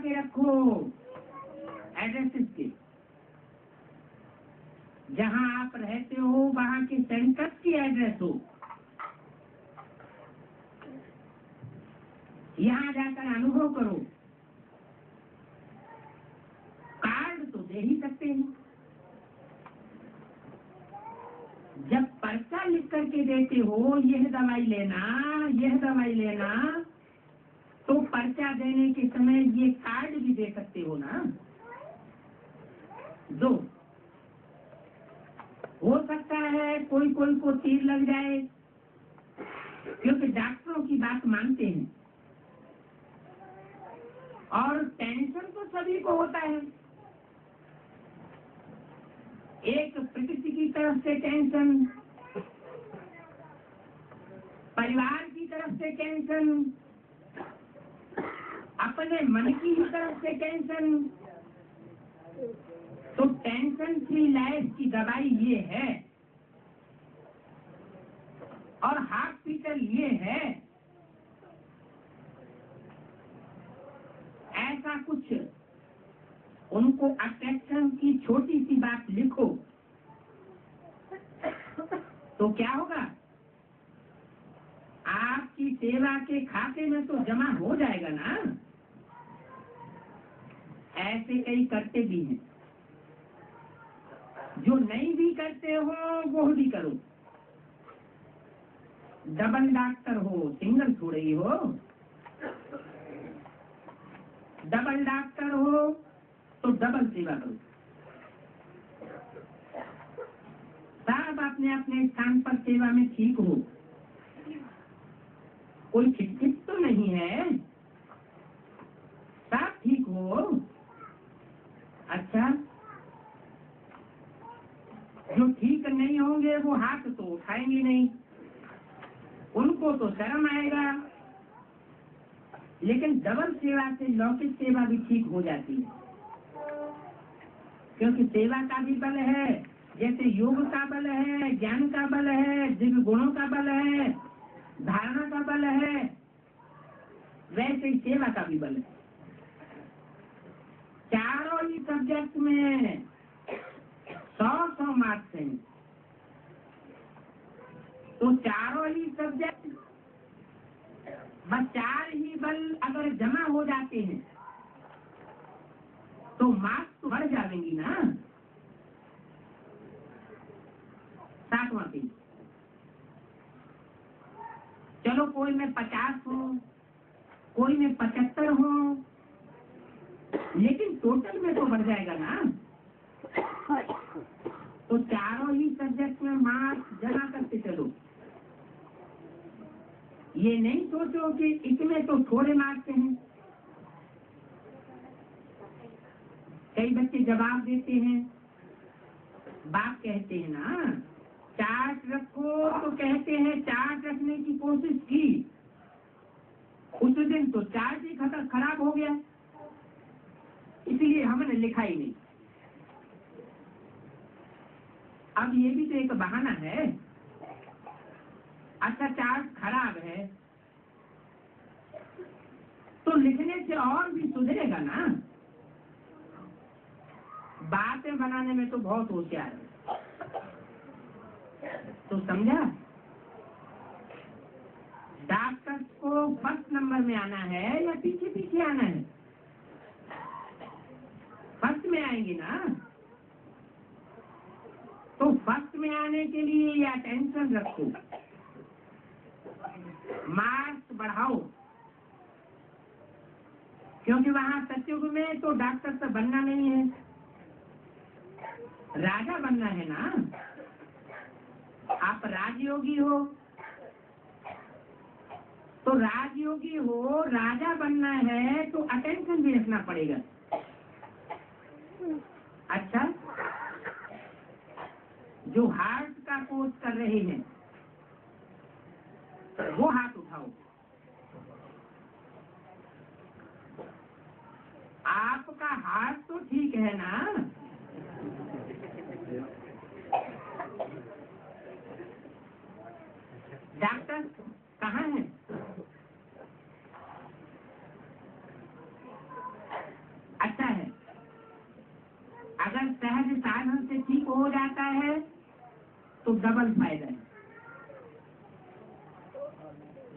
के रखो एड्रेसेस के, जहां आप रहते हो वहां के सेंटर्स की एड्रेस हो, यहां जाकर अनुभव करो। कार्ड तो दे ही सकते हैं, जब पर्चा लिख करके देते हो यह दवाई लेना, यह दवाई लेना, तो पर्चा देने के समय ये कार्ड भी दे सकते हो ना। दो, हो सकता है कोई कोई को तीर लग जाए, क्योंकि डॉक्टरों की बात मानते हैं, और टेंशन तो सभी को होता है। एक प्रकृति की तरफ से टेंशन, परिवार की तरफ से टेंशन, अपने मन की तरफ से टेंशन। तो टेंशन फ्री लाइफ की दवाई ये है, और हॉस्पिटल ये है। ऐसा कुछ उनको अट्रैक्शन की छोटी सी बात लिखो तो क्या होगा, आपकी सेवा के खाते में तो जमा हो जाएगा ना। ऐसे कई करते भी हैं, जो नहीं भी करते हो वो भी करो। डबल डॉक्टर हो, सिंगल थोड़े ही हो। डबल डॉक्टर हो तो डबल सेवा करो। सब अपने अपने स्थान पर सेवा में ठीक हो, कोई खिटखिट तो नहीं है, सब ठीक हो। अच्छा, जो ठीक नहीं होंगे वो हाथ तो उठाएंगे नहीं, उनको तो शर्म आएगा। लेकिन डबल सेवा से लौकिक सेवा भी ठीक हो जाती है, क्योंकि सेवा का भी बल है, जैसे योग का बल है, ज्ञान का बल है, दिव्य गुणों का बल है, धारणा का बल है, वैसे ही सेवा का भी बल है। चारों ही सब्जेक्ट में 100 मार्क्स हैं, तो चारों ही सब्जेक्ट बस 4 ही बल अगर जमा हो जाते हैं तो मार्क्स तो बढ़ जाएंगी ना। 7वां पेज। चलो कोई में 50 हो, कोई में 75 हो, लेकिन टोटल में तो बढ़ जाएगा ना। तो चारों ही सब्जेक्ट में मार्क्स जमा करते चलो। ये नहीं सोचो कि इसमें तो थोड़े मार्क्स हैं। कई बच्चे जवाब देते हैं, बाप कहते हैं ना चार्ट रखो, तो कहते हैं चार्ट रखने की कोशिश की, उस दिन तो चार्ट ही खराब हो गया, इसलिए हमने लिखा ही नहीं। अब ये भी तो एक बहाना है। अच्छा, चार्ट खराब है तो लिखने से और भी सुधरेगा ना। बातें बनाने में तो बहुत होशियार है, तो समझा। डॉक्टर को फर्स्ट नंबर में आना है या पीछे पीछे आना है? फर्स्ट में आएंगे ना। तो फर्स्ट में आने के लिए ये अटेंशन रखो, मार्क्स बढ़ाओ, क्योंकि वहां सत्युग में तो डॉक्टर से बनना नहीं है, राजा बनना है ना। आप राजयोगी हो, तो राजयोगी हो, राजा बनना है तो अटेंशन भी रखना पड़ेगा। अच्छा, जो हार्ट का कोर्स कर रहे हैं वो हाथ उठाओ। आपका हार्ट तो ठीक है ना? डॉक्टर कहाँ है? है तो डबल फायदा है।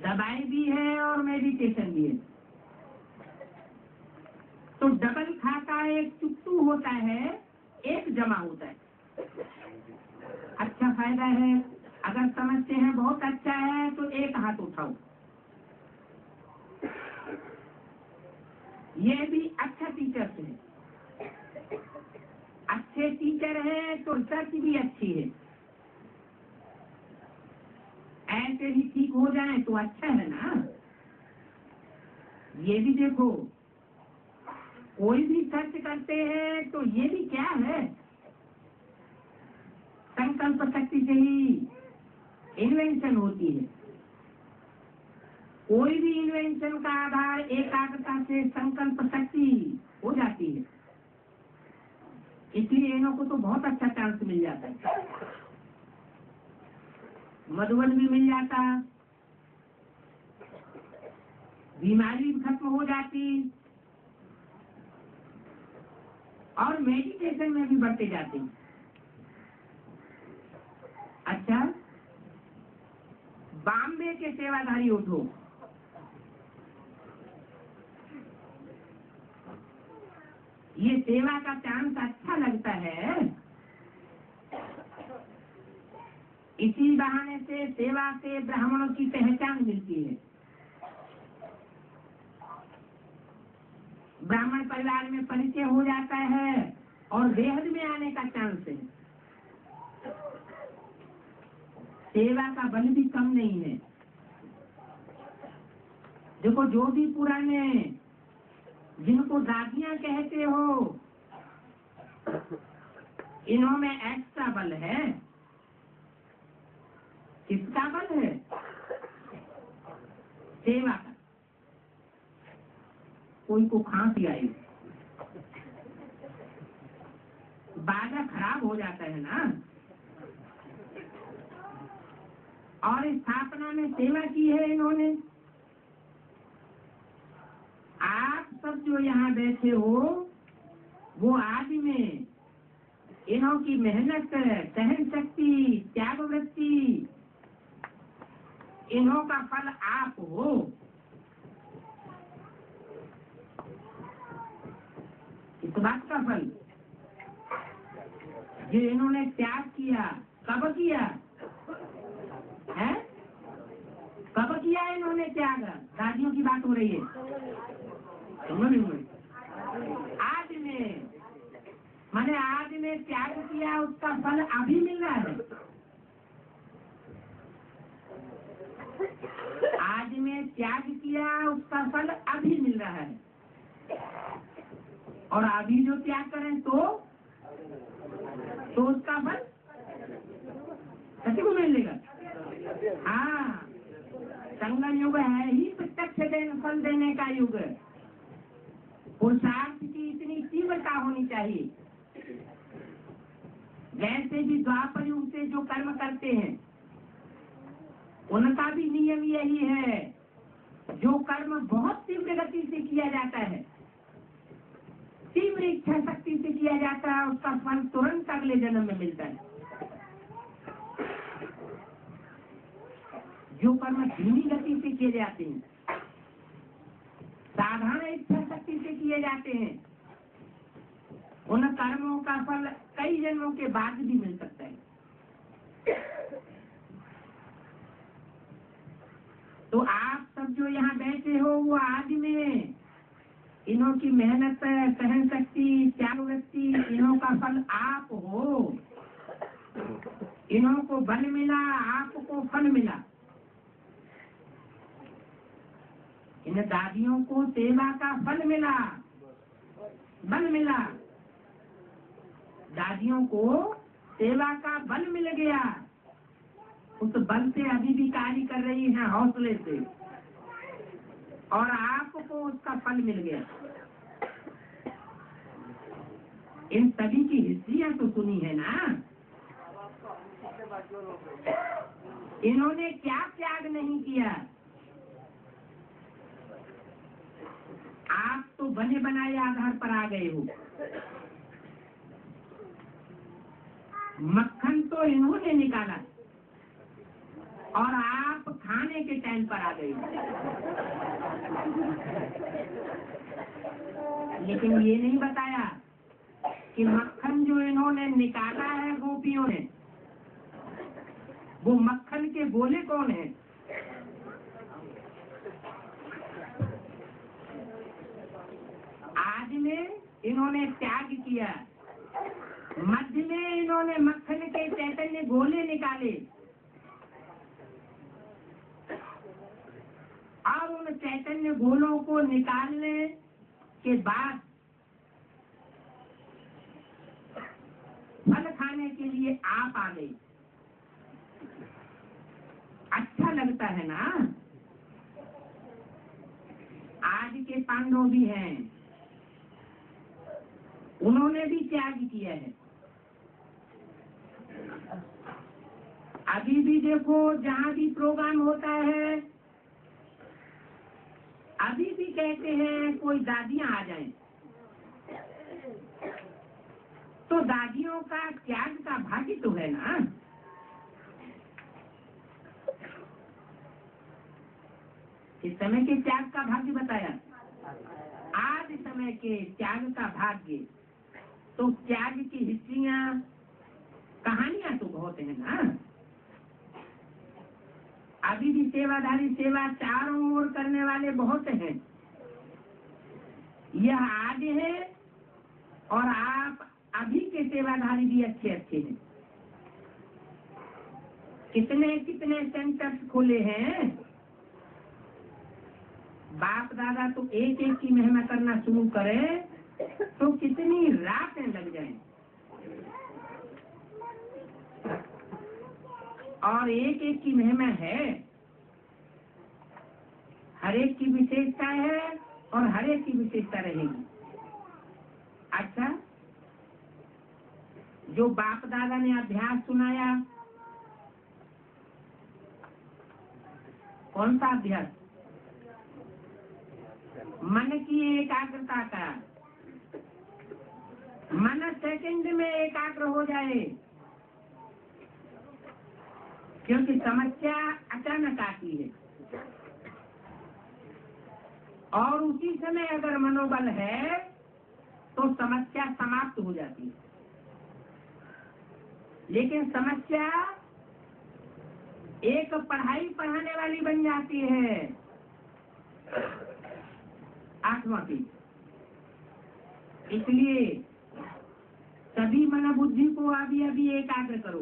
दवाई भी है और मेडिटेशन भी है। तो डबल खाता एक चुट्टू होता है, एक जमा होता है। अच्छा फायदा है। अगर समझते हैं बहुत अच्छा है तो एक हाथ उठाओ। ये भी अच्छा टीचर है। अच्छे टीचर हैं तो रिसर्च भी अच्छी है। ऐसे ही ठीक हो जाए तो अच्छा है ना। ये भी देखो, कोई भी सर्च करते हैं तो ये भी क्या है, संकल्प शक्ति से ही इन्वेंशन होती है। कोई भी इन्वेंशन का आधार एकाग्रता से संकल्प शक्ति हो जाती है। इसलिए इन्हों को तो बहुत अच्छा चांस मिल जाता है। मधुबन भी मिल जाता, बीमारी भी खत्म हो जाती और मेडिटेशन में भी बढ़ते जाते। अच्छा, बॉम्बे के सेवाधारी उठो, ये सेवा का चांस अच्छा लगता है। इसी बहाने से सेवा से ब्राह्मणों की पहचान मिलती है। ब्राह्मण परिवार में परिचय हो जाता है और बेहद में आने का चांस है। सेवा का बल भी कम नहीं है। देखो, जो भी पुराने जिनको दादियां कहते हो, इन्होंने एक्स्ट्रा बल है। किसका बल है? सेवा का। कोई को खांसी आई, बाजा खराब हो जाता है ना। और स्थापना में सेवा की है इन्होंने। आप सब जो यहाँ बैठे हो, वो आदि में इन्हों की मेहनत, सहन शक्ति, त्याग वृत्ति, इन्हों का फल आप हो। इस बात का फल जो इन्होंने त्याग किया, कब किया है? कब किया इन्होंने त्याग? दादियों की बात हो रही है। आज में, मैंने आज में त्याग किया, उसका फल अभी मिल रहा है। आज में त्याग किया, उसका फल अभी मिल रहा है। और अभी जो त्याग करें तो उसका फल सच को मिलेगा। हाँ, संगम युग है ही प्रत्यक्ष फल देने का युग। पुरुषार्थ की इतनी तीव्रता होनी चाहिए। वैसे भी द्वापर युग से जो कर्म करते हैं, उनका भी नियम यही है। जो कर्म बहुत तीव्र गति से किया जाता है, तीव्र इच्छा शक्ति से किया जाता है, उसका फल तुरंत अगले जन्म में मिलता है। जो कर्म धीमी गति से किए जाते हैं, साधारण इच्छा शक्ति से किए जाते हैं, उन कर्मों का फल कई जन्मों के बाद भी मिल सकता है। तो आप सब जो यहाँ बैठे हो, वो आदि में इन्हों की मेहनत, सहन शक्ति, त्याग वृत्ति, इन्हों का फल आप हो। इन्हों को बल मिला, आपको फल मिला। इन दादियों को सेवा का फल मिला, बल मिला। दादियों को सेवा का बल मिल गया। उस बल से अभी भी कार्य कर रही हैं, हौसले से, और आपको उसका फल मिल गया। इन सभी की हिस्ट्रियां तो सुनी है ना। इन्होंने क्या त्याग नहीं किया। आप तो बने बनाए आधार पर आ गए हो। मक्खन तो इन्होंने निकाला और आप खाने के टाइम पर आ गए। लेकिन ये नहीं बताया कि मक्खन जो इन्होंने निकाला है गोपियों ने, वो मक्खन के गोले कौन है? आज में इन्होंने त्याग किया, मध्य में इन्होंने मक्खन के चैतन्य गोले निकाले और उन चैतन्य गोलों को निकालने के बाद फल खाने के लिए आप आ गए। अच्छा लगता है ना? आज के पांडव भी हैं, उन्होंने भी त्याग किया है। अभी भी देखो, जहाँ भी प्रोग्राम होता है, अभी भी कहते हैं कोई दादियां आ जाएं, तो दादियों का त्याग का भाग्य तो है ना। इस समय के त्याग का भाग्य बताया, आज समय के त्याग का भाग्य। तो त्याग की हिस्ट्रियां, कहानियां तो बहुत है ना। अभी भी सेवाधारी सेवा चारों ओर करने वाले बहुत हैं। यह आज है और आप अभी के सेवाधारी भी अच्छे अच्छे हैं। कितने कितने सेंटर्स खोले हैं। बाप दादा तो एक एक की महिमा करना शुरू करें तो कितनी रातें लग जाएं। और एक एक की महिमा है, हर एक की विशेषता है और हर एक की विशेषता रहेगी। अच्छा, जो बाप दादा ने अभ्यास सुनाया, कौन सा अभ्यास? मन की एकाग्रता का। मन सेकंड में एकाग्र हो जाए, क्योंकि समस्या अचानक आती है और उसी समय अगर मनोबल है तो समस्या समाप्त हो जाती है। लेकिन समस्या एक पढ़ाई पढ़ाने वाली बन जाती है, आत्मा की। इसलिए सभी मन बुद्धि को अभी अभी एकाग्र करो।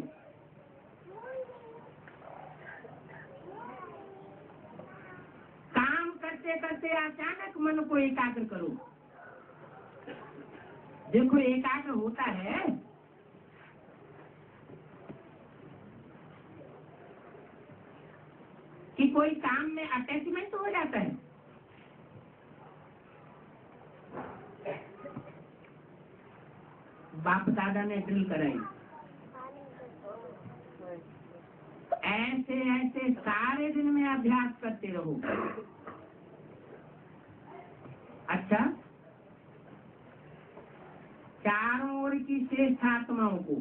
काम करते करते अचानक मन को एकाग्र करो। देखो एकाग्र होता है कि कोई काम में अटैचमेंट हो जाता है। बाप दादा ने ड्रिल कराई, ऐसे ऐसे सारे दिन में अभ्यास करते रहो। अच्छा, चारों ओर की श्रेष्ठ आत्माओं को,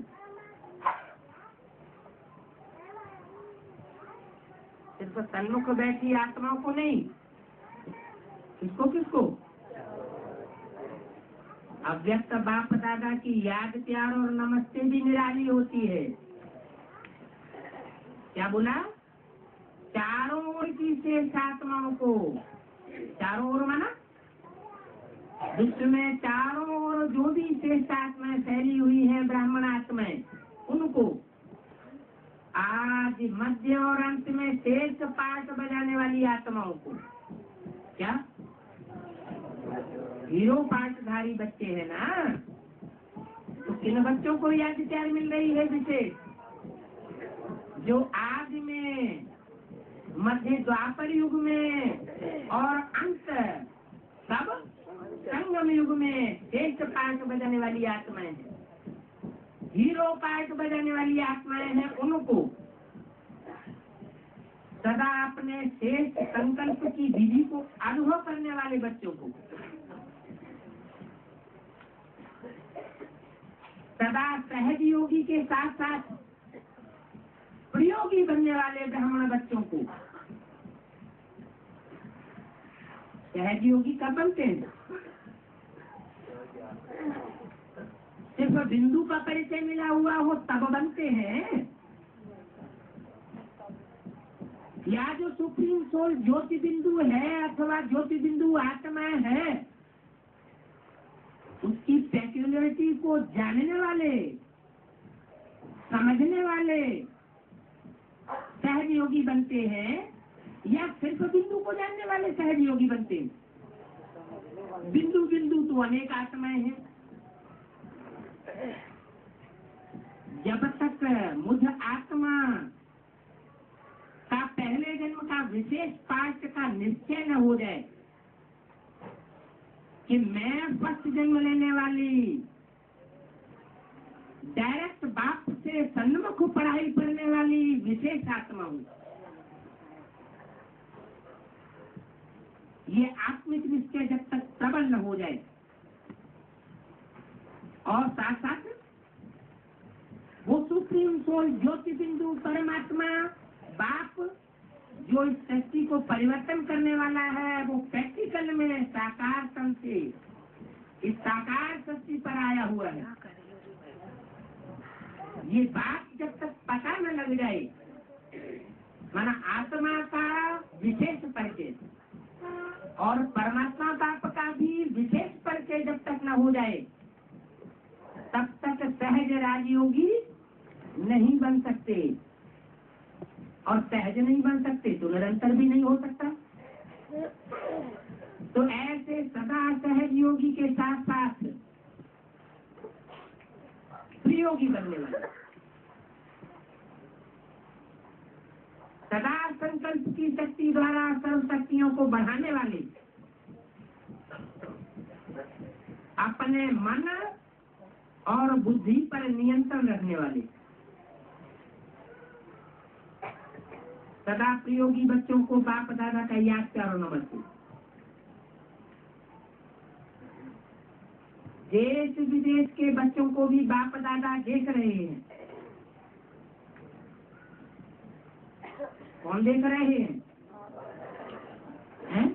सिर्फ सन्मुख बैठी आत्माओं को नहीं, किसको किसको? अव्यक्त बाप दादा की याद, प्यार और नमस्ते भी निराली होती है। क्या बोला? चारों ओर की श्रेष्ठ आत्माओं को। चारों ओर माना विश्व में चारों ओर जो भी श्रेष्ठ आत्माएं फैली हुई है, ब्राह्मण आत्माएं, उनको आज मध्य और अंत में श्रेष्ठ पाठ बजाने वाली आत्माओं को, क्या हीरो पाठधारी बच्चे हैं ना, तो किन बच्चों को याद प्यार मिल रही है विशेष? जो आज में, मध्य द्वापर युग में और अंत सब संगम युग में श्रेष्ठ पाठ बजाने वाली आत्माएं हैं, हीरो पाठ बजाने वाली आत्माएं हैं। उनको सदा अपने श्रेष्ठ संकल्प की विधि को अनुभव करने वाले बच्चों को सदा सहज योगी के साथ साथ प्रयोगी बनने वाले ब्राह्मण बच्चों को सहज योगी कब बनते हैं? सिर्फ बिंदु का परिचय मिला हुआ हो तब बनते हैं, या जो सुप्रीम सोल ज्योति बिंदु है अथवा ज्योति बिंदु आत्मा है उसकी पेक्युलरिटी को जानने वाले समझने वाले सहज योगी बनते हैं, या सिर्फ बिंदु को जानने वाले सहज योगी बनते हैं? बिंदु बिंदु तो अनेक आत्माएं हैं। जब तक मुझ आत्मा का पहले जन्म का विशेष पाठ का निश्चय न हो जाए कि मैं फर्स्ट जन्म लेने वाली डायरेक्ट बाप से सन्मुख पढ़ाई करने वाली विशेष आत्मा हूँ, ये आत्मिक निश्चय जब तक प्रबल न हो जाए और साथ साथ वो सुप्रीम सोल ज्योति बिंदु परमात्मा बाप जो इस सृष्टि को परिवर्तन करने वाला है वो प्रैक्टिकल में साकार तन से इस साकार सृष्टि पर आया हुआ है, ये बात जब तक पता न लग जाए, माना आत्मा का विशेष परिचय और परमात्मा बाप का भी विशेष परिचय जब तक न हो जाए तब तक सहज राजयोगी नहीं बन सकते, और सहज नहीं बन सकते तो निरंतर भी नहीं हो सकता। तो ऐसे सदा सहज योगी के साथ साथ प्रयोगी बनने वाले, सदा संकल्प की शक्ति द्वारा सर्व शक्तियों को बढ़ाने वाले, अपने मन और बुद्धि पर नियंत्रण रखने वाले, सदा प्रयोगी बच्चों को बाप दादा का याद प्यारो नमस्ते। देश विदेश के बच्चों को भी बाप दादा देख रहे हैं। कौन देख रहे हैं?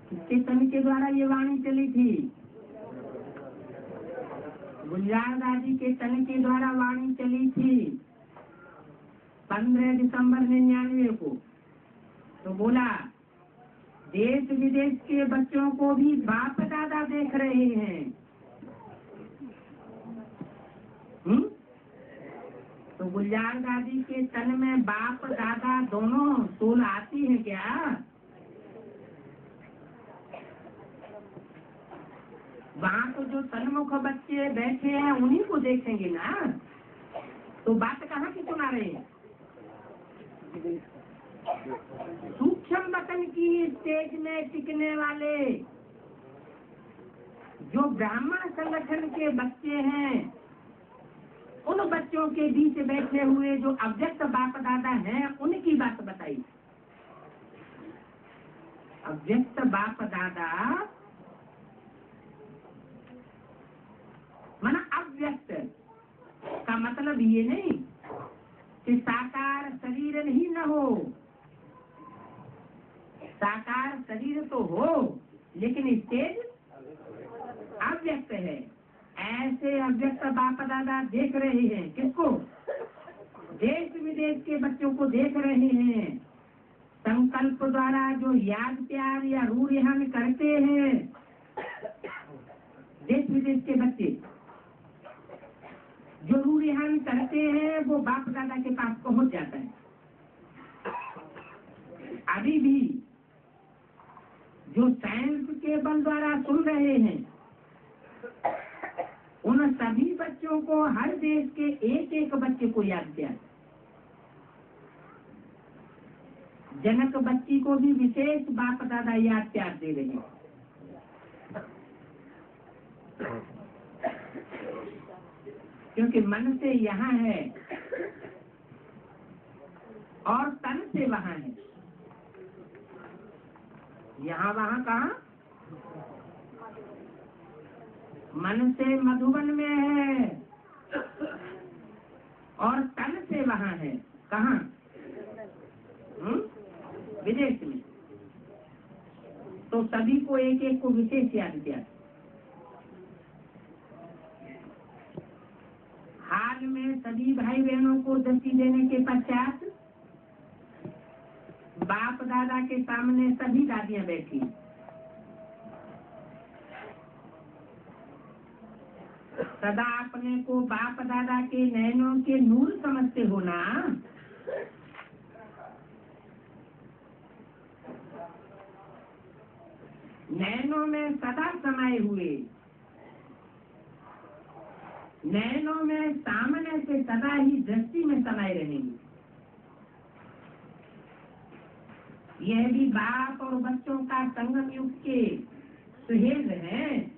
किसके तन के द्वारा ये वाणी चली थी? गुलजार दादी के तन के द्वारा वाणी चली थी 15 दिसंबर 99 को। तो बोला देश विदेश के बच्चों को भी बाप दादा देख रहे हैं। तो गुलजार दादी के तन में बाप दादा दोनों सोल आती है क्या? वहाँ तो जो सन्मुख बच्चे बैठे हैं उन्हीं को देखेंगे ना, तो बात कहाँ की सुना रहे हैं? सूक्ष्म वतन की स्टेज में टिकने वाले जो ब्राह्मण संगठन के बच्चे हैं उन बच्चों के बीच बैठे हुए जो अव्यक्त बाप दादा हैं उनकी बात बताई। अव्यक्त बाप दादा माना अव्यक्त का मतलब ये नहीं कि साकार शरीर नहीं न हो, साकार शरीर तो हो लेकिन स्टेज अव्यक्त है। ऐसे अव्यक्त बाप दादा देख रहे हैं किसको? देश विदेश के बच्चों को देख रहे हैं। संकल्प द्वारा जो याद प्यार या रूढ़ियान करते हैं देश विदेश के बच्चे जो रूढ़ियान करते हैं वो बाप दादा के पास पहुंच जाता है। अभी भी जो साइंस के बल द्वारा सुन रहे हैं उन सभी बच्चों को हर देश के एक एक बच्चे को याद किया। जनक बच्ची को भी विशेष बाप दादा याद प्यार दे रहे हैं। क्योंकि मन से यहाँ है और तन से वहाँ है। यहाँ वहाँ कहाँ? मन से मधुबन में है और तन से वहाँ है। कहाँ? विदेश में। तो सभी को एक एक को विशेष याद किया। हाल में सभी भाई बहनों को दृष्टि देने के पश्चात बाप दादा के सामने सभी दादियां बैठी। सदा अपने को बाप दादा के नैनों के नूर समझते हो ना। नैनों में सदा समाये हुए, नैनों में सामने से सदा ही दृष्टि में समाये रहेंगे। यह भी बाप और बच्चों का संगम युग के सुहेल है।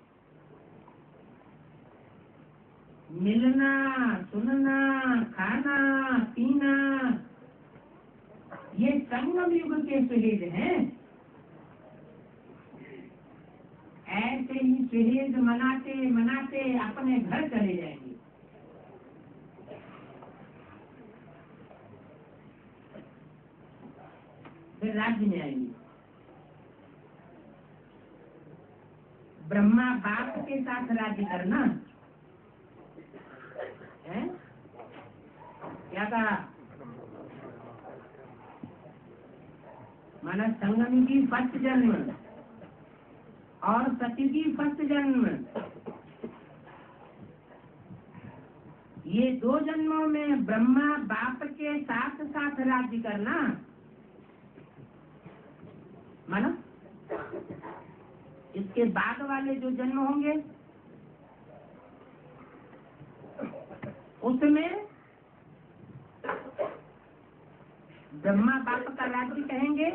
मिलना, सुनना, खाना, पीना, ये संगम युग के सुहेल हैं। ऐसे ही सुहेल मनाते मनाते अपने घर चले जाएंगे। फिर राज्य में आएंगे। ब्रह्मा बाप के साथ राज्य करना है। क्या कहा? माना संगम की फर्स्ट जन्म और सती की फर्स्ट जन्म, ये दो जन्मों में ब्रह्मा बाप के साथ साथ राज्य करना। माना इसके बाद वाले जो जन्म होंगे उसमें ब्रह्मा बाप का राज्य कहेंगे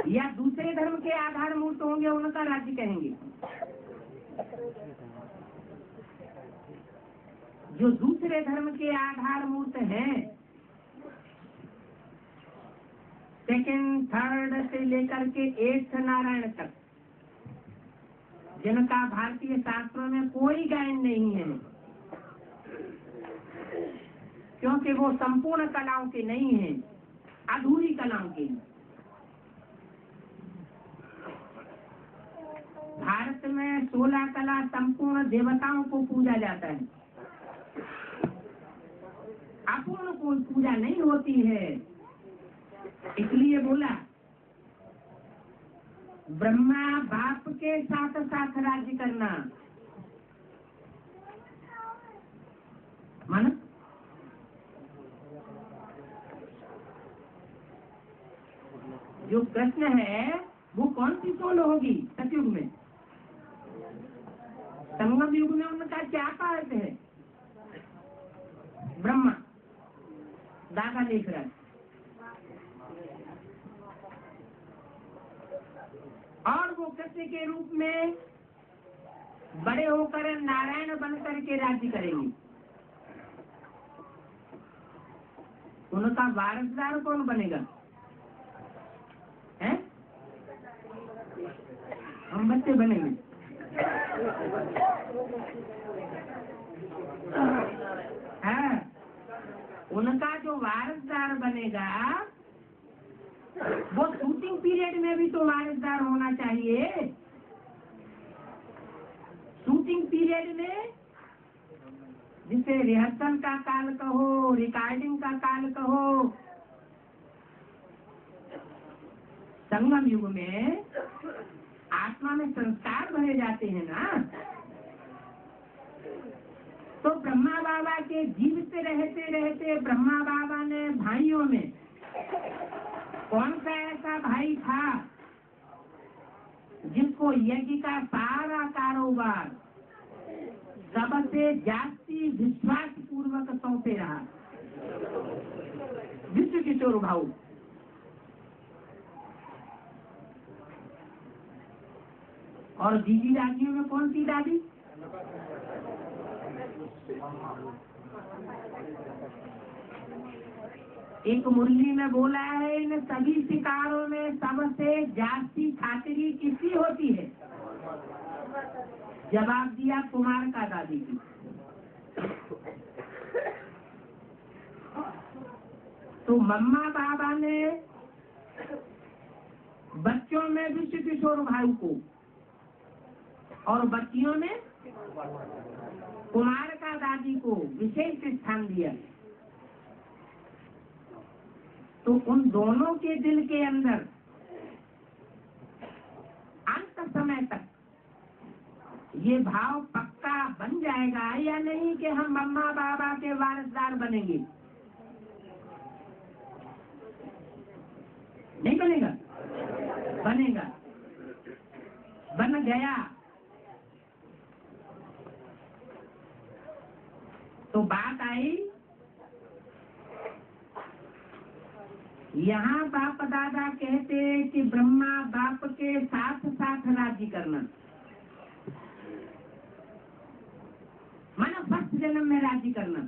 या दूसरे धर्म के आधार मूर्त होंगे उनका राज्य कहेंगे। जो दूसरे धर्म के आधार मूर्त हैं, सेकंड थर्ड से लेकर के 8th नारायण तक, जिनका भारतीय शास्त्रों में कोई गायन नहीं है, क्योंकि वो संपूर्ण कलाओं के नहीं है, अधूरी कलाओं के। भारत में 16 कला संपूर्ण देवताओं को पूजा जाता है, अपूर्ण को पूजा नहीं होती है। इसलिए बोला ब्रह्मा बाप के साथ साथ राज्य करना। माना जो प्रश्न है वो कौन सी सोल होगी सतयुग में? संगम युग में उनका क्या पार्ट है? ब्रह्मा दादा लिख रहा है। और वो कृष्ण के रूप में बड़े होकर नारायण बनकर के राज्य करेंगे। उनका वारसदार कौन बनेगा? हैं? हम बच्चे बनेंगे। हाँ, उनका जो वारसदार बनेगा वो शूटिंग पीरियड में भी तो वारसदार होना चाहिए। शूटिंग पीरियड में, जिसे रिहर्सल का काल कहो, रिकॉर्डिंग का काल कहो, संगम युग में आत्मा में संस्कार भरे जाते हैं ना। तो ब्रह्मा बाबा के जीवित रहते रहते ब्रह्मा बाबा ने भाइयों में कौन सा ऐसा भाई था जिसको यज्ञ का सारा कारोबार सबसे जास्ती विश्वास पूर्वक सौंपे रहा? विश्व किशोर भाऊ। और दीदी दादियों में कौन सी दादी? एक मुरली में बोला है, इन सभी शिकारों में सबसे जास्ती खातिरी किसकी होती है? जवाब दिया कुमार का दादी की। तो मम्मा बाबा ने बच्चों में विश्व किशोर भाई को और बच्चियों में कुमार का दादी को विशेष स्थान दिया। तो उन दोनों के दिल के अंदर अंत समय तक ये भाव पक्का बन जाएगा या नहीं कि हम मम्मा बाबा के वारिसदार बनेंगे? नहीं बनेगा? बनेगा, बन गया। तो बात आई यहाँ बाप दादा कहते कि ब्रह्मा बाप के साथ साथ राज्य करना, माना फर्स्ट जन्म में राज्य करना।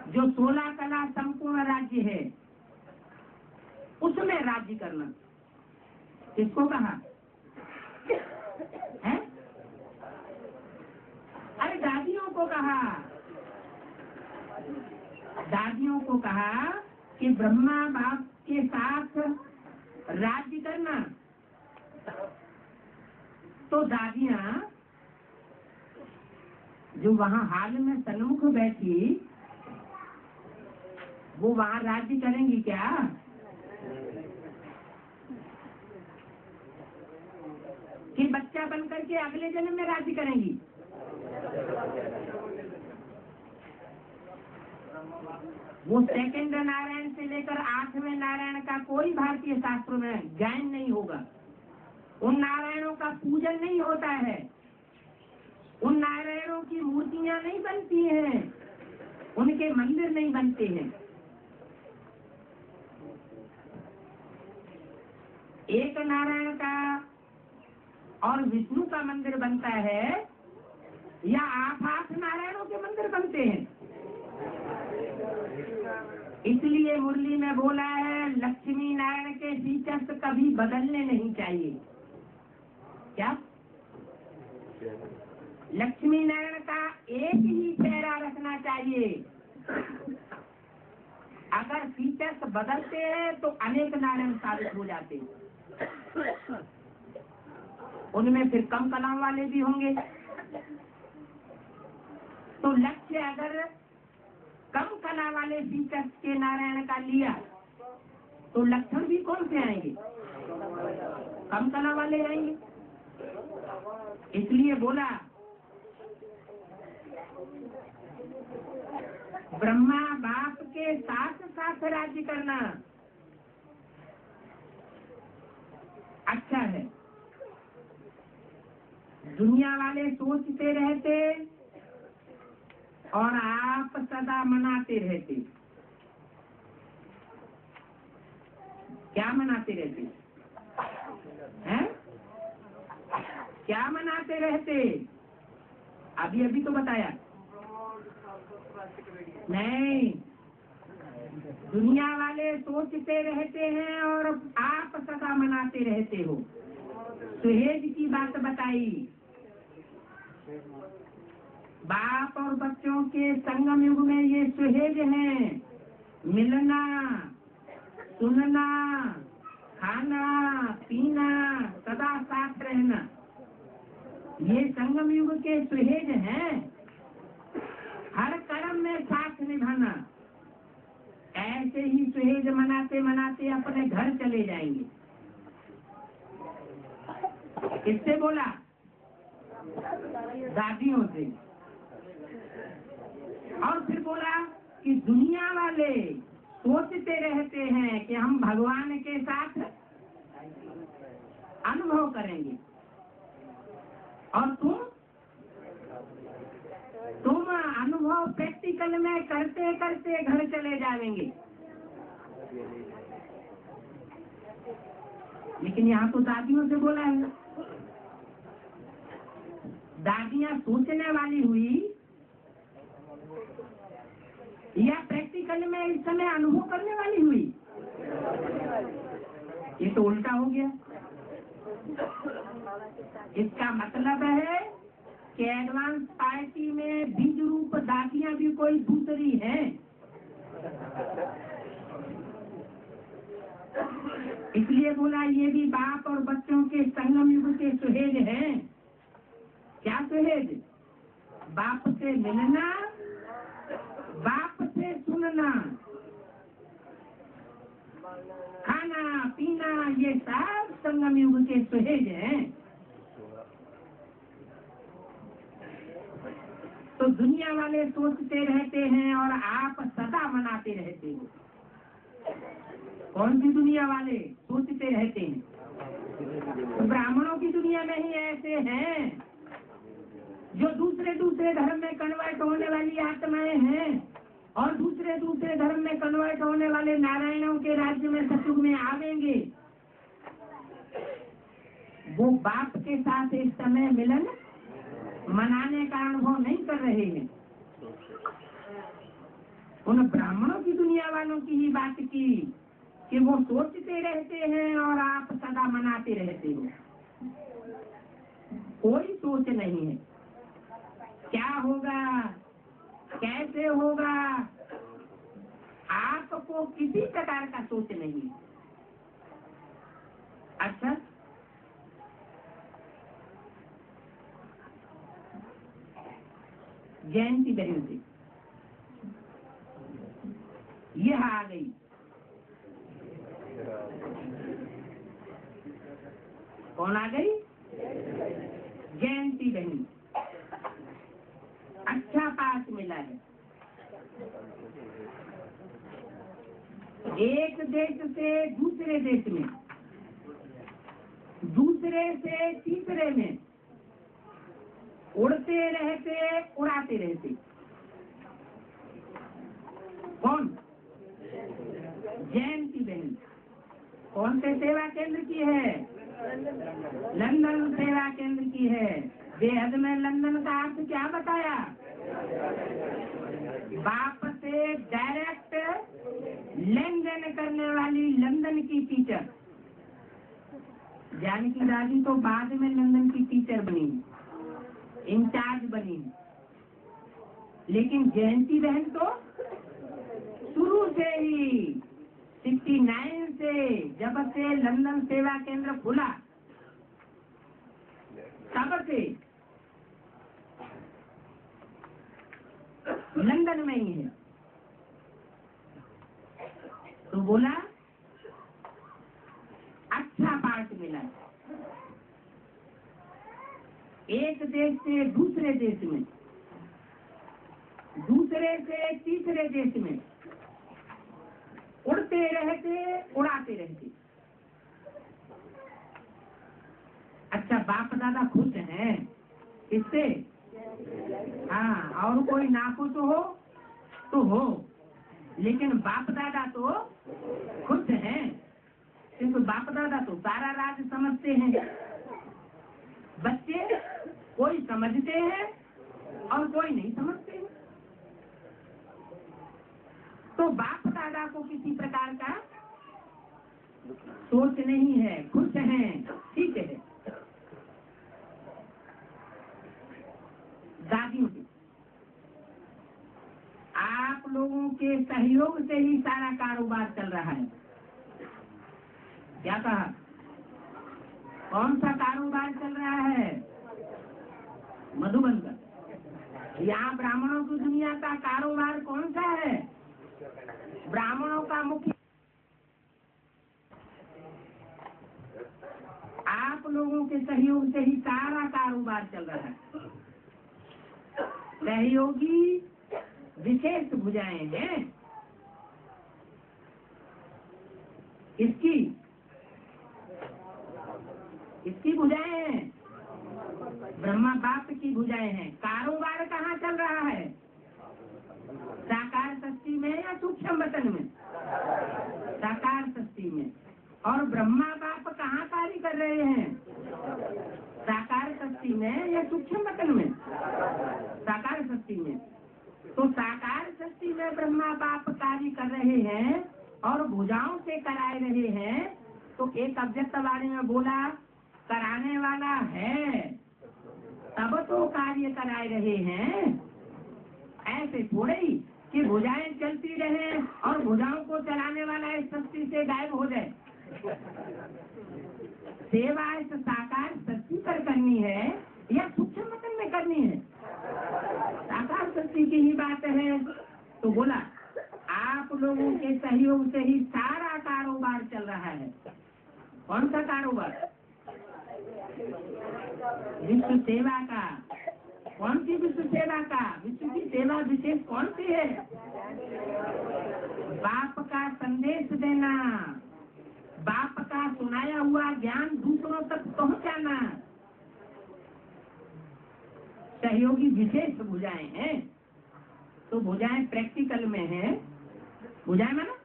जो 16 कला संपूर्ण राज्य है उसमें राज्य करना। किसको कहा है? अरे दादियों को कहा, दादियों को कहा कि ब्रह्मा बाप के साथ राज्य करना। तो दादियां जो वहां हाल में सन्मुख बैठी वो वहां राज्य करेंगी क्या? कि बच्चा बनकर के अगले जन्म में राज्य करेंगी? वो सेकंड नारायण से लेकर 8वें नारायण का कोई भारतीय शास्त्रों में ज्ञान नहीं होगा। उन नारायणों का पूजन नहीं होता है, उन नारायणों की मूर्तियां नहीं बनती हैं, उनके मंदिर नहीं बनते हैं। एक नारायण का और विष्णु का मंदिर बनता है या 8 नारायणों के मंदिर बनते हैं? इसलिए मुरली में बोला है लक्ष्मी नारायण के फीचर्स कभी बदलने नहीं चाहिए। क्या? लक्ष्मी नारायण का एक ही चेहरा रखना चाहिए। अगर फीचर्स बदलते हैं तो अनेक नारायण साबित हो जाते हैं। उनमें फिर कम कलाम वाले भी होंगे। तो लक्ष्य अगर कम कला वाले फीचर्स के नारायण का लिया तो लक्षण भी कौन से आएंगे? कम कला वाले आएंगे। इसलिए बोला ब्रह्मा बाप के साथ साथ राज्य करना अच्छा है। दुनिया वाले सोचते रहते और आप सदा मनाते रहते। क्या मनाते रहते हैं? क्या मनाते रहते? अभी अभी तो बताया नहीं। दुनिया वाले सोचते रहते हैं और आप सदा मनाते रहते हो। सुहेज की बात बताई। बाप और बच्चों के संगम युग में ये सुहेज हैं, मिलना, सुनना, खाना, पीना, सदा साथ रहना। ये संगम युग के सुहेज हैं। हर कर्म में साथ निभाना। ऐसे ही सुहेज मनाते मनाते अपने घर चले जाएंगे। किससे बोला? दादियों से। और फिर बोला कि दुनिया वाले सोचते रहते हैं कि हम भगवान के साथ अनुभव करेंगे और तुम अनुभव प्रैक्टिकल में करते करते घर चले जाएंगे। लेकिन यहाँ तो दादियों से बोला है। दादियां सोचने वाली हुई या प्रैक्टिकल में इस समय अनुभव करने वाली हुई? ये तो उल्टा हो गया। इसका मतलब है कि एडवांस पार्टी में बीज रूप दादियां भी कोई दूसरी हैं। इसलिए बोला ये भी बाप और बच्चों के संगम युग के सुहेज हैं। क्या सुहेज? बाप से मिलना, बाप से सुनना, खाना पीना, ये सब संगम युग के सुहेज हैं। तो दुनिया वाले सोचते रहते हैं और आप सदा मनाते रहते हो। कौन सी दुनिया वाले सोचते रहते हैं? तो ब्राह्मणों की दुनिया में ही ऐसे हैं जो दूसरे दूसरे धर्म में कन्वर्ट होने वाली आत्माएं हैं और दूसरे दूसरे धर्म में कन्वर्ट होने वाले नारायणों के राज्य में सतयुग में आवेंगे। वो बाप के साथ इस समय मिलन मनाने का अनुभव नहीं कर रहे हैं। उन ब्राह्मणों की दुनिया वालों की ही बात की कि वो सोचते रहते हैं और आप सदा मनाते रहते हो। कोई सोच नहीं है क्या होगा, कैसे होगा, आपको किसी प्रकार का सोच नहीं। अच्छा, जयंती बहन से यह आ गई। कौन आ गई? जयंती बहन। अच्छा पास मिला है। एक देश से दूसरे देश में, दूसरे से तीसरे में उड़ते रहते, उड़ाते रहते। कौन? जयंती बहन। कौन से सेवा केंद्र की है? लंदन सेवा केंद्र की है। बेहद में लंदन का अर्थ क्या बताया? बाप से डायरेक्ट लेन देन करने वाली लंदन की टीचर। जानकी दादी तो बाद में लंदन की टीचर बनी, इंचार्ज बनी, लेकिन जयंती बहन तो शुरू से ही 69 से, जब से लंदन सेवा केंद्र खुला तब से लंदन में ही है। तो बोला अच्छा पार्ट मिला। एक देश से दूसरे देश में, दूसरे से तीसरे देश में उड़ते रहते, उड़ाते रहते। अच्छा, बाप दादा खुश हैं इससे? हाँ, और कोई नाखुश हो तो हो, लेकिन बाप दादा तो खुश हैं, क्योंकि बाप दादा तो सारा राज समझते हैं। बच्चे कोई समझते हैं और कोई नहीं समझते हैं। तो बाप दादा को किसी प्रकार का सोच नहीं है, खुश हैं, ठीक है। दादियों से आप लोगों के सहयोग से ही सारा कारोबार चल रहा है। क्या कहा? कौन सा कारोबार चल रहा है? मधुबन का। यहाँ ब्राह्मणों की दुनिया का कारोबार कौन सा है? ब्राह्मणों का मुख्य आप लोगों के सहयोग से ही सारा कारोबार चल रहा है। सहयोगी विशेष भुजाएं हैं इसकी, इसकी भुजाएं हैं, ब्रह्मा बाप की भुजाएं हैं। कारोबार कहाँ चल रहा है? साकार सृष्टि में या सूक्ष्म वतन में? साकार सृष्टि में। और ब्रह्मा बाप कहाँ कार्य कर रहे हैं? साकार सृष्टि में या सूक्ष्म वतन में? साकार सृष्टि में। तो साकार सृष्टि में ब्रह्मा बाप कार्य कर रहे हैं और भुजाओं से कराए रहे हैं। तो एक अव्यक्त वाणी में बोला कराने वाला है तब तो कार्य कराए रहे हैं। ऐसे थोड़े ही कि भुजाएं चलती रहे और भुजाओं को चलाने वाला इस सृष्टि से गायब हो जाए। सेवा इस साकार सृष्टि पर करनी है या सूक्ष्म वतन में करनी है? साकार सृष्टि की ही बात है। तो बोला आप लोगों के सहयोग से ही सारा कारोबार चल रहा है। कौन सा कारोबार? विश्व सेवा का। कौन सी विश्व सेवा का? विश्व की सेवा विशेष कौन सी है? बाप का संदेश देना, बाप का सुनाया हुआ ज्ञान दूसरों तक पहुंचाना। सहयोगी विशेष भुजाएं हैं। तो भुजाएं प्रैक्टिकल में है। भुजाएं माना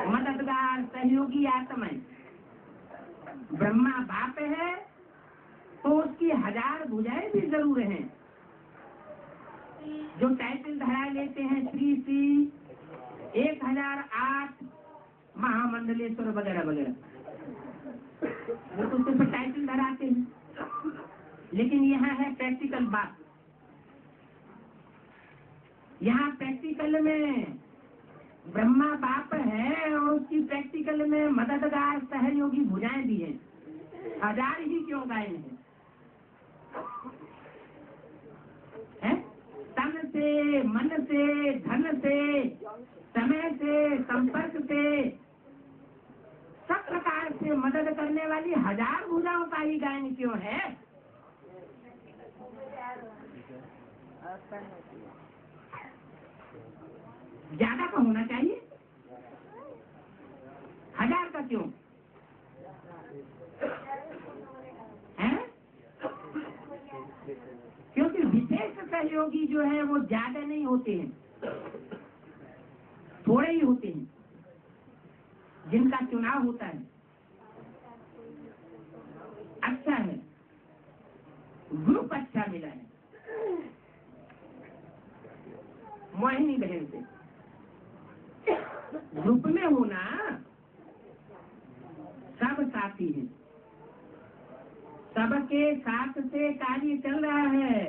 मददगार सहयोगी आत्माएं। ब्रह्मा बाप है तो उसकी 1000 भुजाएं भी जरूर हैं। जो टाइटल धरा लेते हैं श्री श्री 1008 महामंडलेश्वर वगैरह वगैरह, वो तो सिर्फ टाइटल धराते हैं। लेकिन यहाँ है प्रैक्टिकल बात। यहाँ प्रैक्टिकल में ब्रह्मा बाप है और उसकी प्रैक्टिकल में मददगार सहयोगी भुजाएं भी हैं। 1000 ही क्यों गायन है? तन से, मन से, धन से, समय से, संपर्क से, सब प्रकार से मदद करने वाली 1000 भुजाओं का ही गायन क्यों है? ज्यादा का होना चाहिए, 1000 का क्यों है? क्योंकि विशेष सहयोगी जो है वो ज्यादा नहीं होते हैं, थोड़े ही होते हैं जिनका चुनाव होता है। अच्छा है, ग्रुप अच्छा मिला है। मोहिनी बहन से ग्रुप में होना, सब साथी हैं, सबके साथ से कार्य चल रहा है।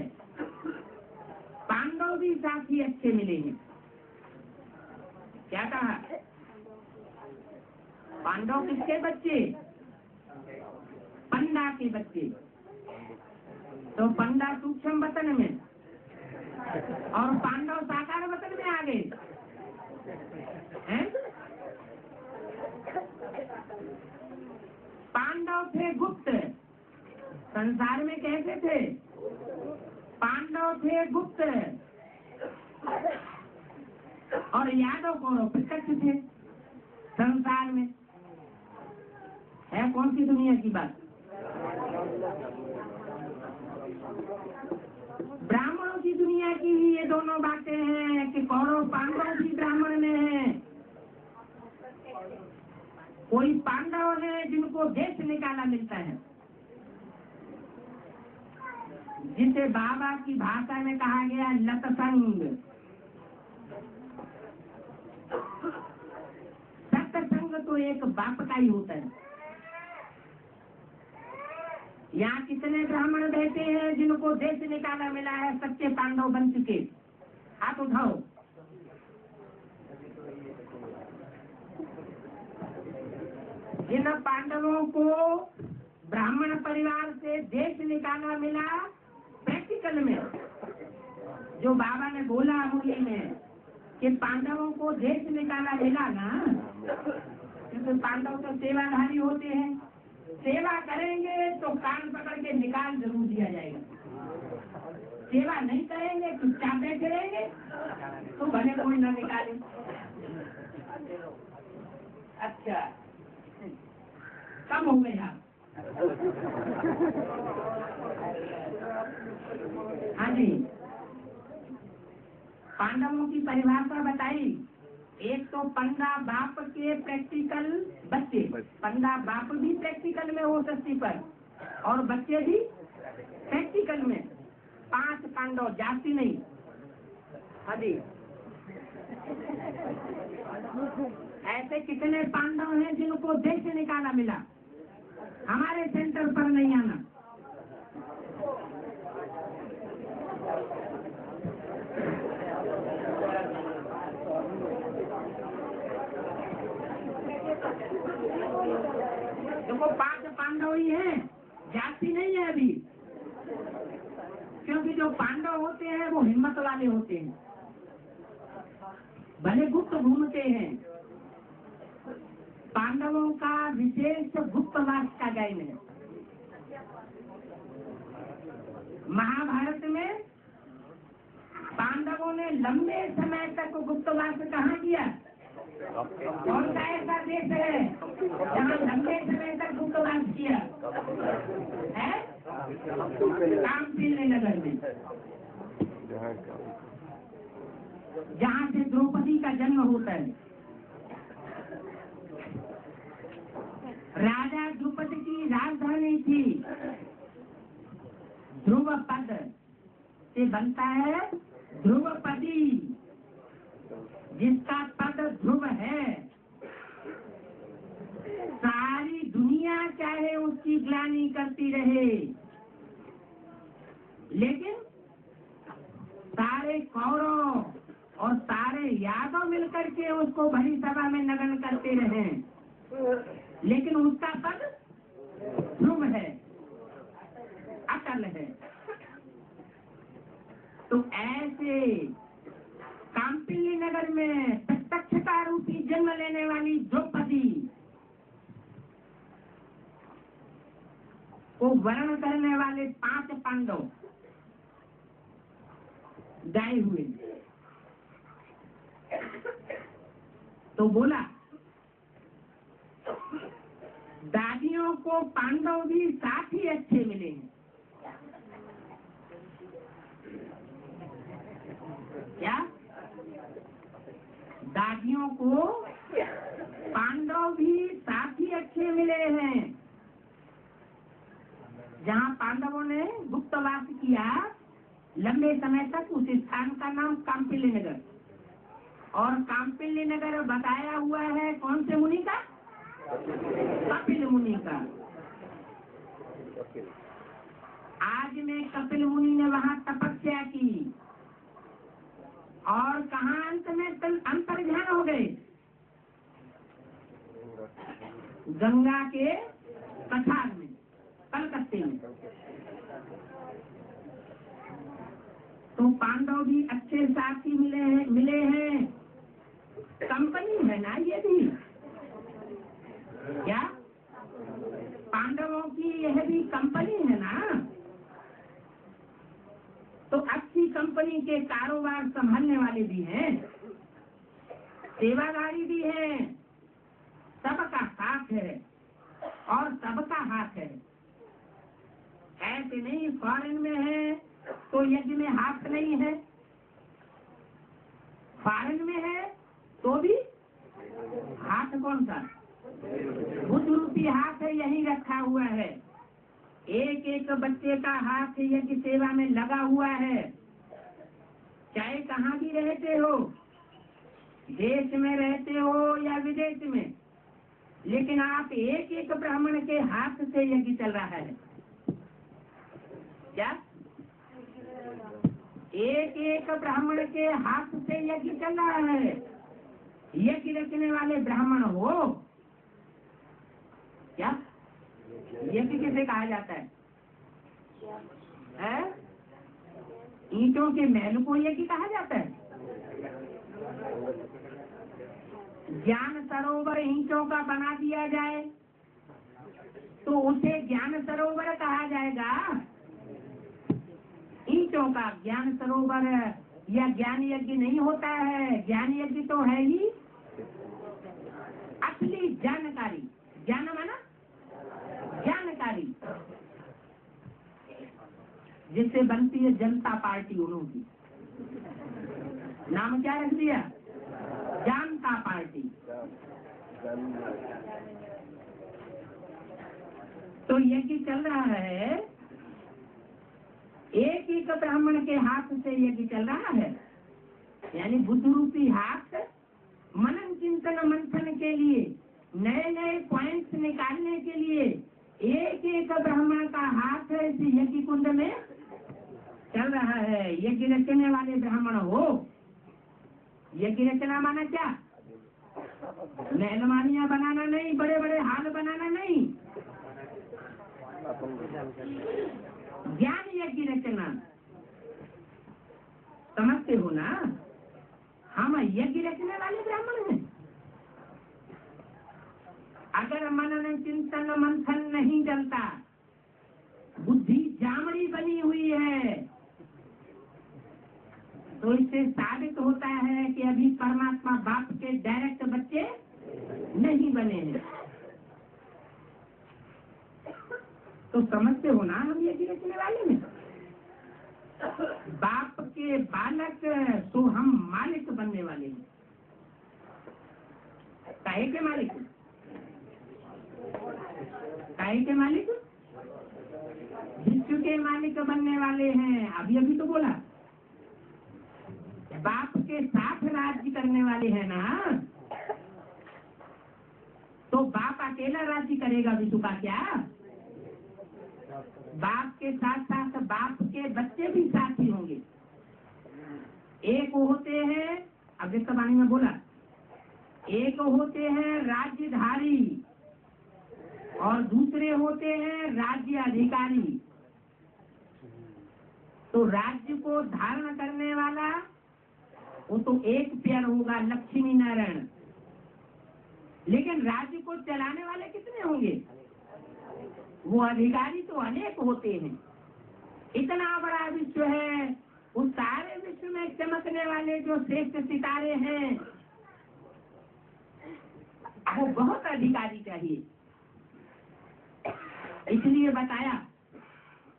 पांडव भी साथी अच्छे मिले हैं। क्या कहा? पांडव किसके बच्चे? पंडा के बच्चे। तो पंडा सूक्ष्म वतन में और पांडव साकार वतन में आ गए हैं। पांडव थे गुप्त, संसार में कैसे थे? पांडव थे गुप्त और यादव कौरव प्रत्यक्ष थे संसार में। है कौन सी दुनिया की बात? ब्राह्मणों की दुनिया की ही ये दोनों बातें हैं कि कौरव पांडव भी ब्राह्मण में है। कोई पांडव है जिनको देश निकाला मिलता है, जिसे बाबा की भाषा में कहा गया लतसंग। सत्संग तो एक बाप का ही होता है। यहाँ कितने ब्राह्मण बैठे हैं जिनको देश निकाला मिला है, सच्चे पांडव बन चुके? हाथ उठाओ। जिन पांडवों को ब्राह्मण परिवार से देश निकाला मिला प्रैक्टिकल में, जो बाबा ने बोला मुरली में कि पांडवों को देश निकाला मिला ना, क्योंकि पांडव तो सेवाधारी होते हैं। सेवा करेंगे तो कान पकड़ के निकाल जरूर दिया जाएगा। सेवा नहीं करेंगे, चुपचाप बैठे रहेंगे तो भले कोई ना निकाले। अच्छा, कब हो गए आप? हाँ जी, पांडवों की परिभाषा बताई। एक तो पंडा बाप के प्रैक्टिकल बच्चे, पंडा बाप भी प्रैक्टिकल में हो सृष्टि पर और बच्चे भी प्रैक्टिकल में। 5 पांडव, जाति नहीं। हाँ जी, ऐसे कितने पांडव हैं जिनको देश निकाला मिला? हमारे सेंटर पर नहीं आना। देखो 5 पांडव ही हैं, जाति नहीं है अभी, क्योंकि जो पांडव होते हैं वो हिम्मत वाले होते हैं, भले गुप्त घूमते हैं। पांडवों का विशेष गुप्तवास का गायन है। महाभारत में पांडवों ने लंबे समय तक गुप्तवास कहाँ किया? कौन सा ऐसा देश है जहाँ लंबे समय तक गुप्तवास किया है? कामपिल्य नगर में, जहाँ से द्रौपदी का जन्म होता है। राजा द्रुपद की राजधानी थी ध्रुवपद, से बनता है ध्रुवपदी, जिसका पद ध्रुव है। सारी दुनिया चाहे उसकी ग्लानि करती रहे, लेकिन सारे कौरव और सारे यादव मिलकर के उसको भरी सभा में नमन करते रहे, लेकिन उसका पद ध्रुव है, अटल है। तो ऐसे कांपिल्य नगर में प्रत्यक्षता रूपी जन्म लेने वाली द्रौपदी को वर्ण करने वाले 5 पांडव गाए हुए। तो बोला, दादियों को पांडव भी साथ ही अच्छे मिले हैं। क्या? दादियों को पांडव भी साथ ही अच्छे मिले हैं। जहाँ पांडवों ने गुप्तवास किया लंबे समय तक, उस स्थान का नाम कांपिल्य नगर, और कांपिल्य नगर बताया हुआ है कौन से मुनि का? कपिल मुनि का। आज में कपिल मुनि ने वहाँ तपस्या की और कहाँ अंत में अंतर्ध्यान हो गए? गंगा के कछार में, कलकत्ते में। तो पांडव भी अच्छे साथी मिले हैं। कंपनी है ना ये भी, क्या? पांडवों की यह भी कंपनी है ना। तो अच्छी कंपनी के कारोबार संभालने वाले भी हैं, सेवादारी भी हैं, सबका साथ है और सबका हाथ है। ऐसे नहीं फॉरेन में है तो यज्ञ में हाथ नहीं है, फॉरेन में है तो भी हाथ कौन सा? बुद्ध रूपी हाथ है, यही रखा हुआ है। एक एक बच्चे का हाथ यज्ञ सेवा में लगा हुआ है। चाहे कहाँ भी रहते हो, देश में रहते हो या विदेश में, लेकिन आप एक एक ब्राह्मण के हाथ से यज्ञ चल रहा है। क्या? एक एक ब्राह्मण के हाथ से यज्ञ चल रहा है। यज्ञ रचने वाले ब्राह्मण हो क्या? यज्ञ किसे कहा जाता है? ईंटों के महल को यज्ञ कहा जाता है। ज्ञान सरोवर ईंटों का बना दिया जाए तो उसे ज्ञान सरोवर कहा जाएगा। ईंटों का ज्ञान सरोवर या ज्ञान यज्ञ नहीं होता है। ज्ञान यज्ञ तो है ही असली जानकारी। ज्ञान माना जानकारी, जिससे बनती है जनता पार्टी। उन्होंने नाम क्या रख दिया? जनता पार्टी। तो यज्ञ चल रहा है, एक एक ब्राह्मण के हाथ से यज्ञ चल रहा है। यानी बुद्ध रूपी हाथ मनन चिंतन मंथन के लिए, नए नए पॉइंट्स निकालने के लिए यज्ञ रचने वाले ब्राह्मण हो। यज्ञ रचना माना क्या? महलमानियां बनाना नहीं, बड़े बड़े हाल बनाना नहीं, ज्ञान यज्ञ रचना। समझते हो ना? हम यज्ञ रचने वाले ब्राह्मण हैं। अगर मनन चिंतन मंथन नहीं चलता, बुद्धि जामड़ी बनी हुई है, तो इससे साबित होता है कि अभी परमात्मा बाप के डायरेक्ट बच्चे नहीं बने हैं। तो समझते हो ना, हम यज्ञ रचने वाले में बाप के बालक, तो हम मालिक बनने वाले हैं। काहे के मालिक? काहे के मालिक? विश्व के मालिक बनने वाले हैं। अभी अभी तो बोला, बाप के साथ राज्य करने वाले हैं ना। तो बाप अकेला राज्य करेगा विश्व का क्या? बाप के साथ साथ बाप के बच्चे भी साथी होंगे। एक होते हैं, अब जिस वाणी में बोला, एक होते हैं राज्यधारी और दूसरे होते हैं राज्य अधिकारी। तो राज्य को धारण करने वाला वो तो एक पैर होगा, लक्ष्मी नारायण। लेकिन राज्य को चलाने वाले कितने होंगे? वो अधिकारी तो अनेक होते हैं। इतना बड़ा विश्व है, उस सारे विश्व में चमकने वाले जो श्रेष्ठ सितारे हैं, वो बहुत अधिकारी चाहिए। इसलिए बताया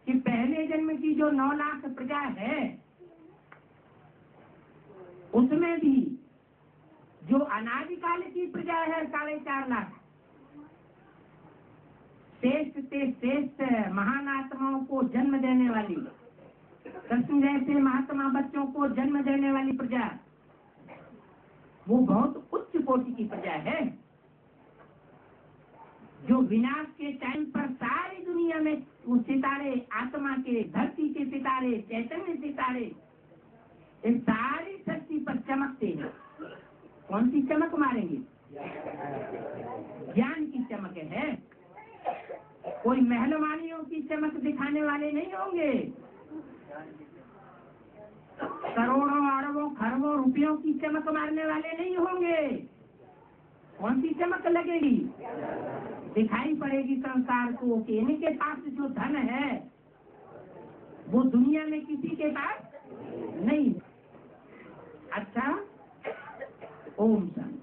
कि पहले जन्म की जो 9 लाख प्रजा है, उसमें भी जो अनादिकाल की प्रजा है 4.5 लाख, श्रेष्ठ से श्रेष्ठ महान आत्माओं को जन्म देने वाली, कृष्ण जैसे महात्मा बच्चों को जन्म देने वाली प्रजा, वो बहुत उच्च कोटि की प्रजा है, जो विनाश के टाइम पर सारी दुनिया में वो सितारे, आत्मा के, धरती के सितारे, चैतन्य सितारे, इन सारी शक्ति पर चमकते हैं। कौन सी चमक मारेंगे? ज्ञान की चमक है। कोई महलमानियों की चमक दिखाने वाले नहीं होंगे। करोड़ों अरबों खरबों रुपयों की चमक मारने वाले नहीं होंगे। कौन सी चमक लगेगी? दिखाई पड़ेगी संसार को कि इनके पास जो धन है वो दुनिया में किसी के पास नहीं। अच्छा, ओम शांति।